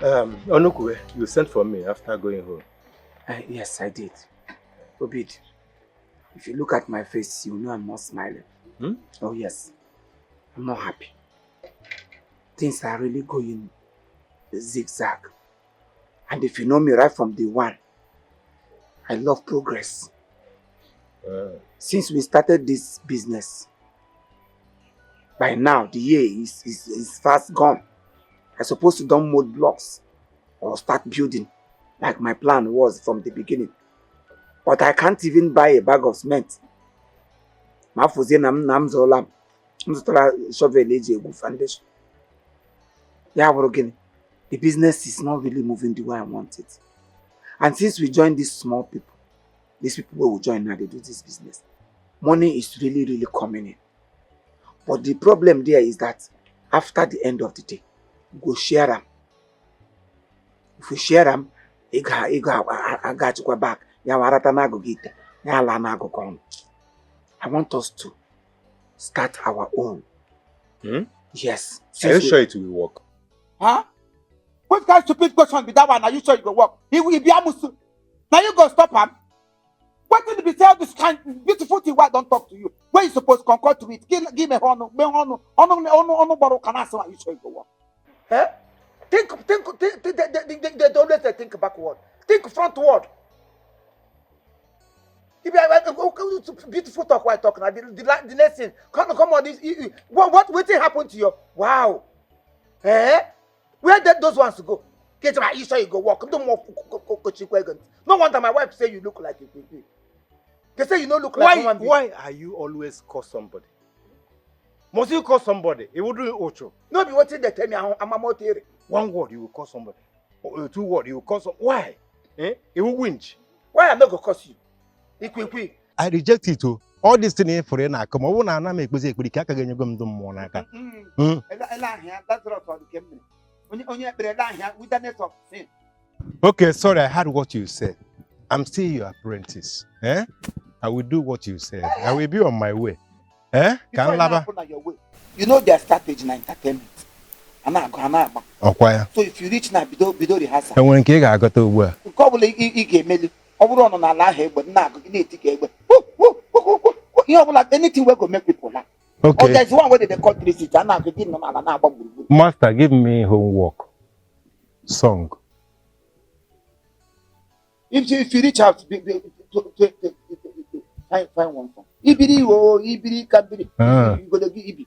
Onukwe, you sent for me after going home. Yes, I did. Obid, if you look at my face, you know I'm not smiling. Oh yes, I'm not happy. Things are really going zigzag. And if you know me right from day one, I love progress. Since we started this business, by now the year is fast gone. I'm supposed to don't mold blocks or start building like my plan was from the beginning. But I can't even buy a bag of cement. I'm shovel foundation. Yeah, the business is not really moving the way I want it. And since we joined these small people, these people will join now, they do this business. Money is really, really coming in. But the problem there is that after the end of the day, we go share them. If we share them, I got you back. I want us to start our own. Yes. Are you sure it will work? Huh? What kind of stupid question be that one? Are you sure it will work? He will be Amusu. Now you go stop him. What did be tell this kind beautiful thing? Why don't talk to you? When you supposed to concord to it? Give me honor, borrow can answer. Are you sure it will work? Eh? Think. They always think backward. Think frontward. If you beautiful talk while talking, the next thing, come on, what happened to you? Wow. Eh? Where did those ones go? Get my you sure you go walk. No wonder my wife say you look like a baby. They say you don't look like one. Why are you always call somebody? Must you call somebody? It would do Ocho. No be what they tell me I'm a motor. One word you will call somebody. Or 2 words you will call some. Why? Eh? It will winch. Why I'm not gonna curse you? I reject it too. All this thing for now. Come on, I make music with the caca and you go to Monaca. That's what the game. When you with the net of sin. Okay, sorry, I heard what you said. I'm still your apprentice. Eh? I will do what you said. I will be on my way. Eh? You know their strategy in entertainment. Okay. So if you reach now, below the house. And when I got to work. Probably email. On a lie, but now you need to get you know, like anything we go make people laugh. Okay. Oh, there's one way they call 360 and now they give them Master, give me homework. Song. If you reach out find one song. Ibiri kabiri. You go to Ibi.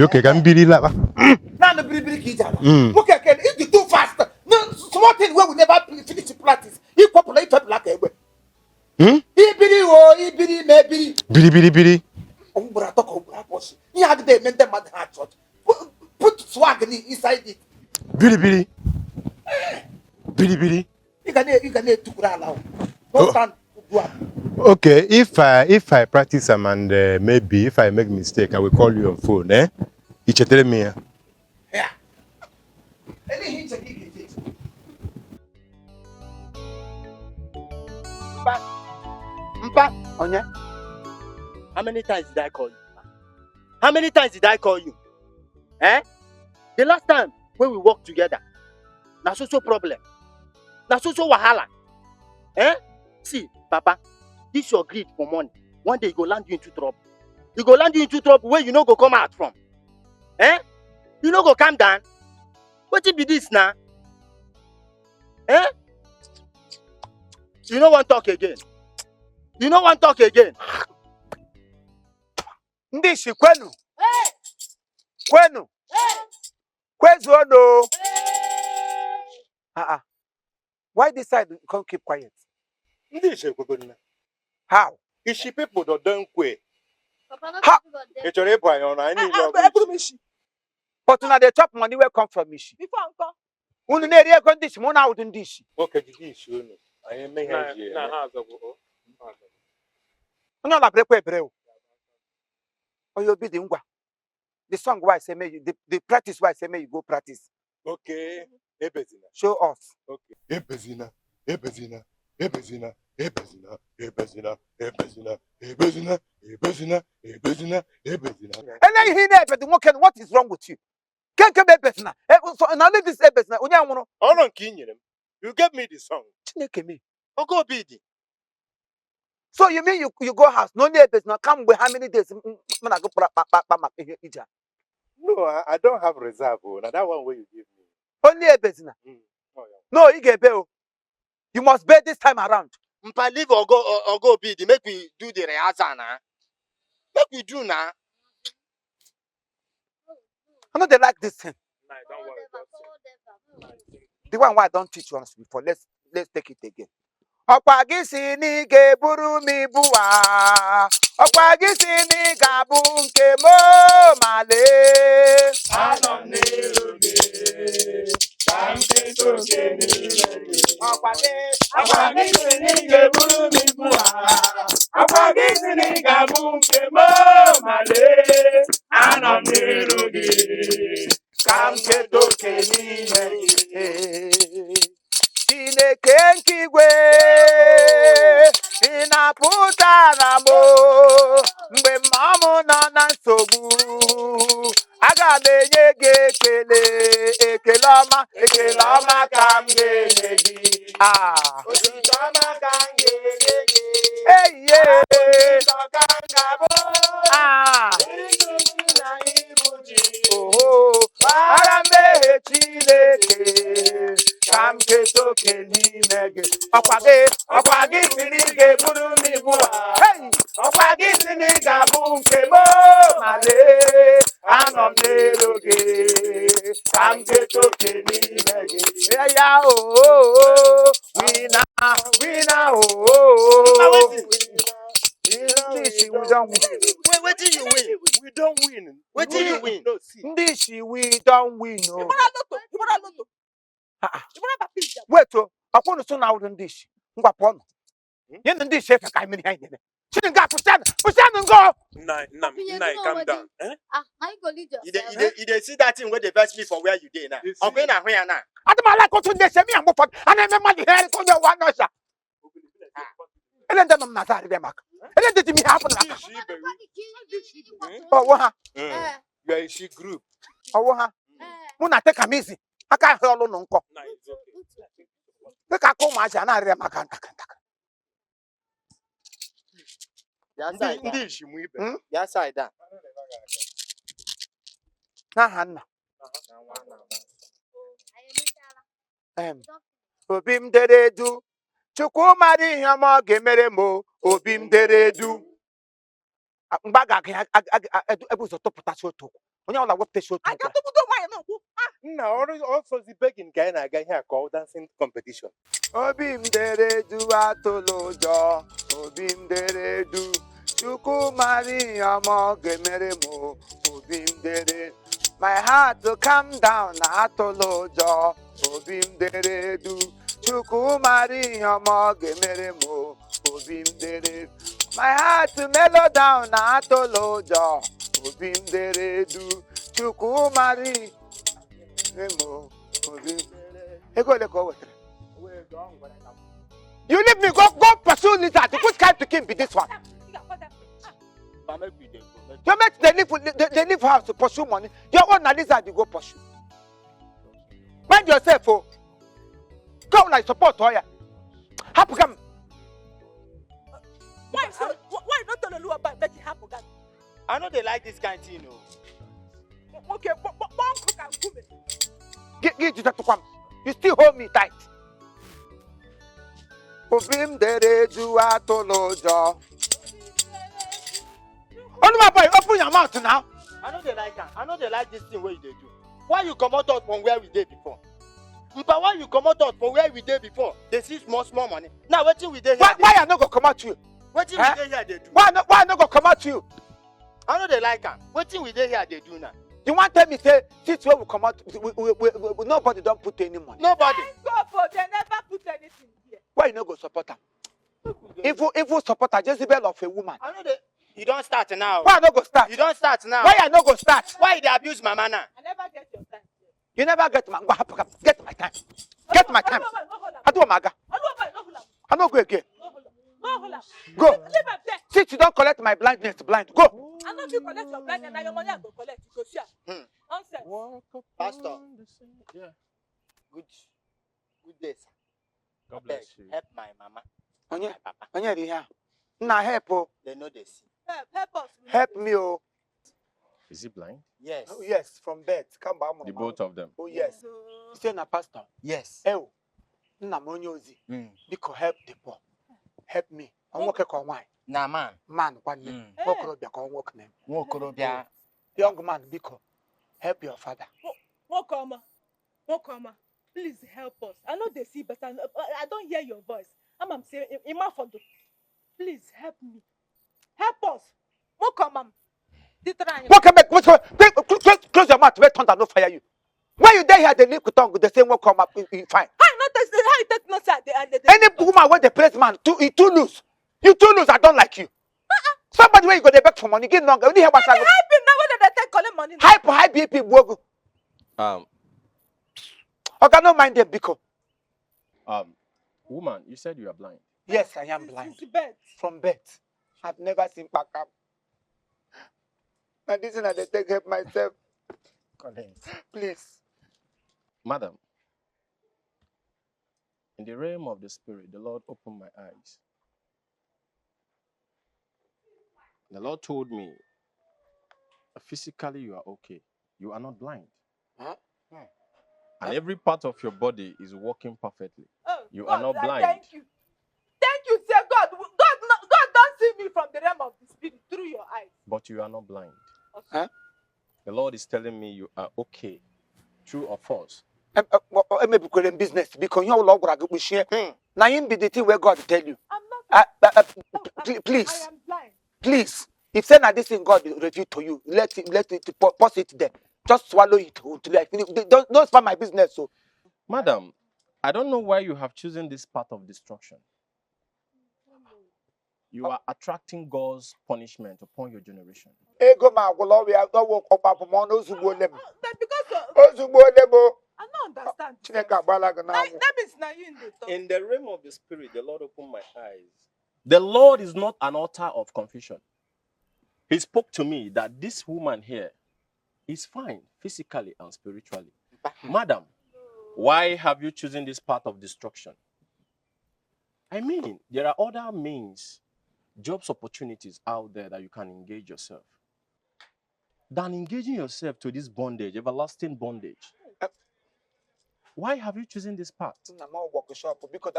Okay, can be lava. Now the biri kijana. Look at it, you too fast. No small thing where we never finish the practice. You populate like a way. Ibiri maybe. Biri. You have the men them at heart church. Put swag inside it. Biri. You can to ground now. Okay, if I practice them and maybe if I make mistake, I will call you on phone. Eh? You tell me. Yeah. Mpa, Onya. How many times did I call you? How many times did I call you? Eh? The last time when we worked together, na so problem. Na so wahala. Eh? See, Papa, this your greed for money. One day he go land you into trouble. He go land you into trouble where you no go come out from. Eh? You no go calm down. What it be this now? Eh? You no want talk again. You no want talk again. Ndishi kwenu. Kwenu. Kwezono. Why this side can't keep quiet? How? Ishi people don't quit. How? It's But now they chop money where come from Ishi. Before uncle. Unu ne area kon dish mo na wudun dish. okay, dish you know. I am making here. Onyo la break ebre o. Oyo bi di ngwa. The song why say me the practice why say me you go practice. Okay. Ebezina. Show us. Okay. Ebezina. And then he never the what is wrong with you? Can't come back now. So now leave this episode now. Unya wono. All on Kinyirim. You gave me the song. Chineke me. Ogo bidi. So you mean you go house? No need episode now. Come with how many days? Man, go ija. No, I don't have reserve. Now that one where you give me. Only episode now. Oh, yeah. No, you get pay. You must pay this time around. Mpa leave Ogo bidi. Make we do the rehearsal now. Make we do now. I know they like this thing. Nah, don't worry. The one why I don't teach you once before. Let's take it again. Ọkwa gị si ni ga-eburu m ibu a. Ọkwa gị si ni ga-abụ nke m male. Anọ m n'iru gị, ka m keto oke n'ime gị. Ọkwa Gị si na ị ga-eburu m ibu a. Ọkwa gị si na ị ga-abụ nke m male. Anọ m n'iru gị, ka m keto oke n'ime gị. Chineke nke igwe ị na-apụtara m mgbe mmụọ m nọ na nsogbu. Aga m enye gị ekele ọma ka m ga-enye gị. Otuto ọma ka m ga-enye gị. Eyiye. Ụtọ ka m ga-abụ. Ịdụ gị na ibu ji. Ara mmehie Chineke ka m keta oke n'ime gị. Ọkwa gị si na ị ga-eburu m ibu a. Ọkwa gị si na ị ga-abụ nke m male. Anọ m n'elu gị ka m keta oke n'ime gị. Ya wina we don't win. Wait till you win. We don't win. Wait till you win. No, see. Ndishi we don't win. You Wait, I want to soon out in this. Ngwapon. Yen this chef I mean I Children got push and go. Nah, calm down. Eh? I go lead You dey see that thing where they verse me for where you dey now. I'm going to where now. I don't like to this me and move on. And I remember the hair on your one nurse. And then I'm not out them. And then did me happen. Oh, what? You are a she group. Oh, what? Muna take a easy. I can't hold on. Nah, it's okay. Look at how much I remember. Yes, I da. Hannah. Obim deredu. Chukwumari yama gemere mo. Obim deredu. Mbaga ebu zo toputa shoto. Onya ola wote shoto. I got to do my No, also the begging guy and I got here called dancing competition. Obim deredu atolojo. Obim deredu. Chukwumari yama gemere mo. Obim deredu. My heart to calm down atolojo. Obim deredu. Chukwumari yama gemere mo. Obim deredu. My heart to mellow down atolojo. Obim deredu. Chukwumari mo. Obim. You leave me, go pursue lizard. Which kind of king be this one? You make they leave house to pursue money. Your own lizard you go pursue. Mind yourself, oh. Go like support Toya. Happy come. Why not tell you about Betty Happen? I know they like this kind of thing, no. Okay, but Get you to come. You still hold me tight. Obim deredu atolojo. Only my boy, open your mouth now. I know they like that. I know they like this thing where you dey do. Why you come out from where we did before? But why you come out from where we did before? They see small money. Now what we did here? Why I not go come out to you? What we did here they do? Why not go come out to you? I know they like that. What we did here they do now? You want to tell me say since we will come out, we nobody don't put any money. Nobody. They never put anything here. Why you not go support her? If you support her, Jezebel of a woman. I know they. You don't start now. Why I not go start? You don't start now. Why I not go start? Why they abuse my man now? I never get your time. You never get my get my time. Get my time. I do maga. I not go again. Go. Since you don't collect my blindness, blind. Go. I know you collect your blind and now your money I go collect. You go share. Nonsense. Walk upon Pastor. the sea. Yeah. Good day, sir. God Abeg, bless you. help my mama. Onye, My papa. onye dị here. Nah, help, oh. They know they see. Help us. Help me, oh. Is he blind? Yes. Oh, yes, from birth. Come back, The both of them. Oh, yes. So, Say na pastor. Yes. Oh, nna m onye ozi. Biko help the poor. Help me. Ọ nwoke ka ọ nwaanyị. Na man. Man, nwanne. Nwokorobịa ka ọ nwoke na. Nwokorobịa. Young man, biko. Help your father. Nwokoma, please help us. I know they see, but I don't hear your voice. I'm saying, Imafodo, please help me. Help us. Nwokoma. Close your mouth. Wait, thunder no fire you. When you there here, they live tongue. They say welcome up. Fine. How you take no side? Any woman with the place man, you too loose. You too loose. I don't like you. Somebody where you go they beg for money. Get longer. Only help us. Help him now. Whether they take collect money. High BP wogo. Okay, no mind them because. Woman, you said you are blind. Yes, I am blind. From birth. I've never seen back up. And this is not the take help myself. Please. Madam, in the realm of the spirit, the Lord opened my eyes. The Lord told me, physically you are okay. You are not blind. Huh? And every part of your body is working perfectly. Oh, You God, are not blind. Thank you. Thank you, say God. God don't see me from the realm of the spirit through your eyes. But you are not blind. Huh? The Lord is telling me you are okay. True or false? Maybe in business because you all go share. Now you be the thing where God tell you. I'm not. Please. I am blind. Please. If say that this thing God reveal to you, let it pause it there. Just swallow it. Don't spam my business. So, Madam, I don't know why you have chosen this path of destruction. You are attracting God's punishment upon your generation. ego ma agwụla ọrụ ya ọwụ ọkpapụmọ n'ozugbo ole m. Because Ozugbo ole m. I don't understand. Chineke agbala gị n'anwụ. That means now you in the talk. In the realm of the spirit, the Lord opened my eyes. The Lord is not an author of confusion. He spoke to me that this woman here is fine physically and spiritually. Madam, why have you chosen this path of destruction? I mean, there are other means, jobs opportunities out there that you can engage yourself than engaging yourself to this bondage, everlasting bondage. Why have you chosen this path? Because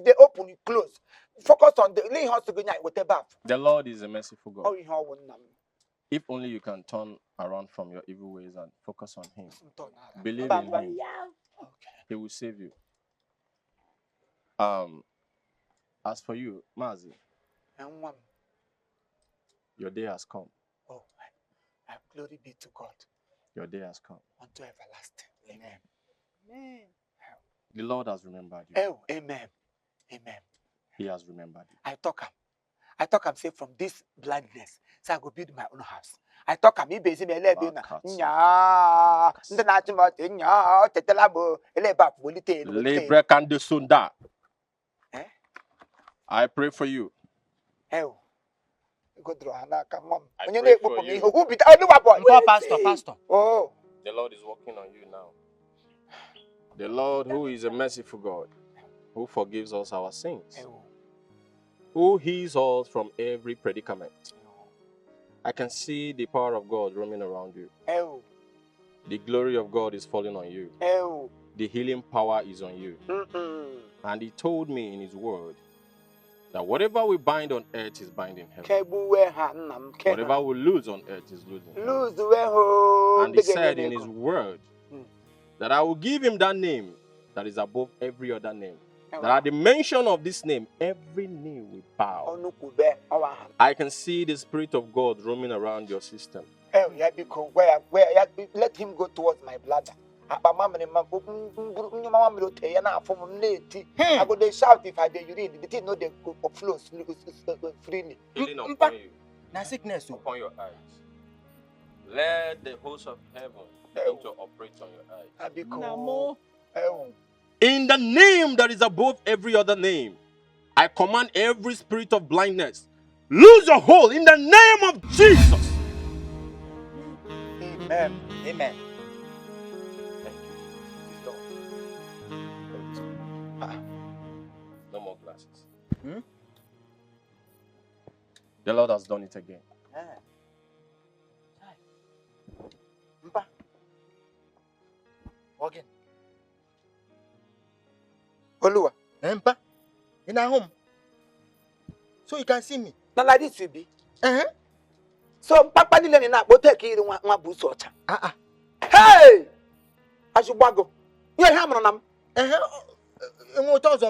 they open it close. Focus on The Lord is a merciful God. If only you can turn around from your evil ways and focus on Him. Believe in Him. He will save you. As for you, Mazi, your day has come. Oh, glory be to God. Your day has come. Unto everlasting. Amen. Amen. The Lord has remembered you. Oh, amen. Amen. He has remembered you. I talk I'm say from this blindness, so I go build my own house. I talk I'm busy me nya nya tetelabo eleba bolite Lebre kandesunda. I pray for you. Oh. Go draw anaka mom. I pray for you. Who be Pastor. Oh. The Lord is working on you now. The Lord, who is a merciful God, who forgives us our sins, who heals us from every predicament. I can see the power of God roaming around you. The glory of God is falling on you. The healing power is on you. And He told me in His word that whatever we bind on earth is bind in heaven. Whatever we lose on earth is losing. And He said in His word that I will give Him that name that is above every other name. That at the mention of this name, every knee will bow. I can see the Spirit of God roaming around your system. Let Him go towards my bladder. I go they shout if I dey urine. The thing no they go flow freely. Healing upon you. Na sickness upon your eyes. Let the host of heaven begin to operate on your eyes. In the name that is above every other name, I command every spirit of blindness, lose your hold in the name of Jesus. Amen. Amen. Thank you, Jesus. It is done. No more glasses. The Lord has done it again. Mpa. Again. Oluwa. Mpa. In our home. So you can see me. Now like this will be. Uh-huh. So Papa Nile na go take you one boost water. Hey! I should go. You hear me nam?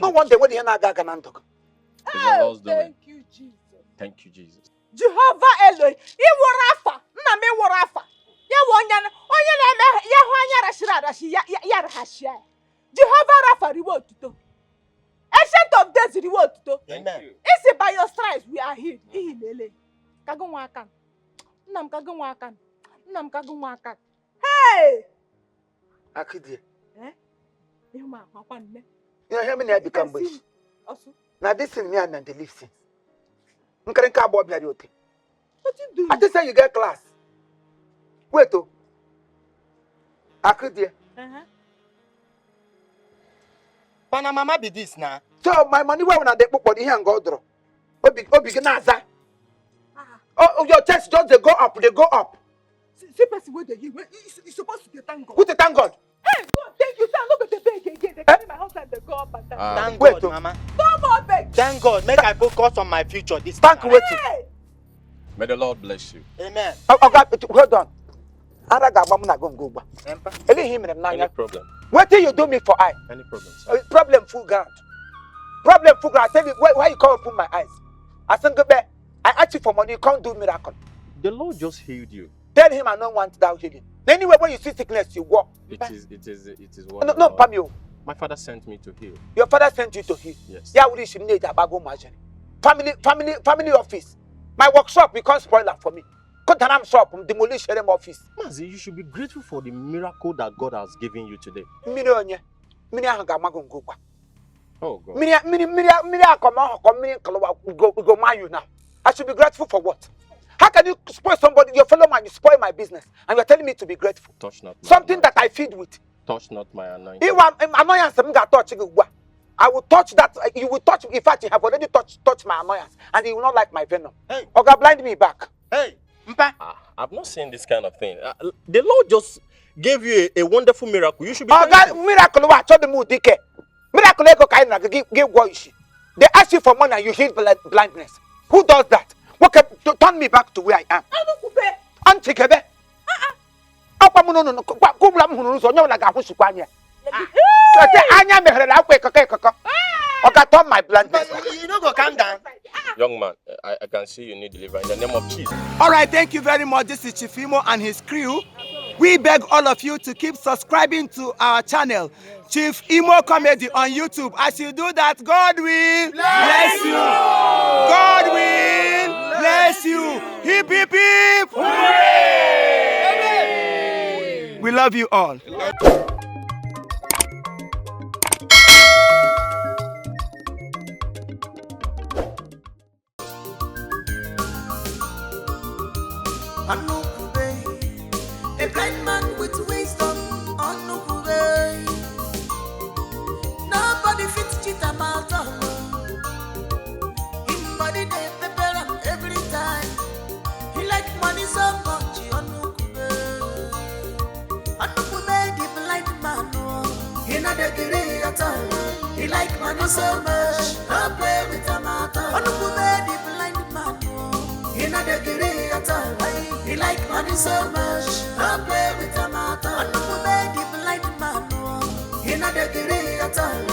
No one day when you na gaga nan talk. Thank you, Jesus. Thank you, Jesus. Jehovah Eloi, Iwarafa, Name Warafa. Ya wanya na ya hwanya rashi ya rahashia. Jehovah Rapha reward to. Ancient of days reward to. Amen. It's by your stripes we are healed. Ihilele. Kagunwakan. Nam kagunwakan. Nam kagunwakan. Hey! Akidie. You ma papa nne. You hear me na become bush. Also. Now this thing me and the live since. Nkarenka abo bia de ote. What you do? I think say you get class. Wait oh. Akidie. Pana mama be this now. So my money where when I dey body here and go draw. Obi gnaza. Oh, your chest just they go up, they go up. See person where they you supposed to thank God. Who to thank God? Hey, God, thank you, sir. Look at the beg again. They carry my house and they go up and down. Thank Wait, God, oh. mama. No more beg. Thank God. Make I focus on my future this Thank time. you. Hey! May the Lord bless you. Amen. Oh God, hold on. Araga na go ba. Eli him na Any problem? What do you do me for eye? Any problem, sir? Problem full ground. Problem full ground. I tell you why you come open my eyes. I said, I ask you for money, you can't do miracle. The Lord just healed you. Tell him I don't want that healing. Anyway, when you see sickness, you walk. It is what No, Pamio. my father sent me to heal. Your father sent you to heal. Yes. Yeah, we should need a bago margin. Family office. My workshop become spoiler for me. Kotanam shop, demolish them office. Mazi, you should be grateful for the miracle that God has given you today. Oh God. We go marry you now. I should be grateful for what? How can you spoil somebody, your fellow man, you spoil my business, and you're telling me to be grateful? Touch not my Something anointing. that I feed with. Touch not my anointing. If I'm annoyance, I will touch that. You will touch. In fact, you have already touched my annoyance, and you will not like my venom. Hey. Oga, blind me back. Hey, Mpa. I've not seen this kind of thing. The Lord just gave you a wonderful miracle. You should be Oga, thankful. miracle. What? Show the mood, DK. Miracle. Give what? They ask you for money, and you heal blindness. Who does that? Okay, to turn me back to where I am. Auntie Kebe. Turn my blindness. You don't go calm down. Young man, I can see you need deliverance in the name of Jesus. All right, thank you very much. This is Chief Imo and his crew. We beg all of you to keep subscribing to our channel, Chief Imo Comedy on YouTube. As you do that, God will bless you. God will bless you. Hip, hip, hip. Hooray! We love you all. A blind man with wisdom on Nukube. Nobody fits cheat a matter. Him body they prepare him every time. He like money so much on Nukube. On Nukube, the blind man. He not a giri at all. He like money so much. No play with a matter. On Nukube, the blind man. He not a giri at all. He like money so much. No play with a matter. On the blind man. He not a giri at all.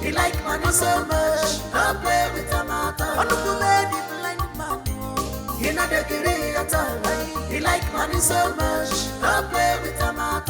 He like money so much. No play with a matter. On the blind man. He not a giri at all. He like money so much. No play with a matter.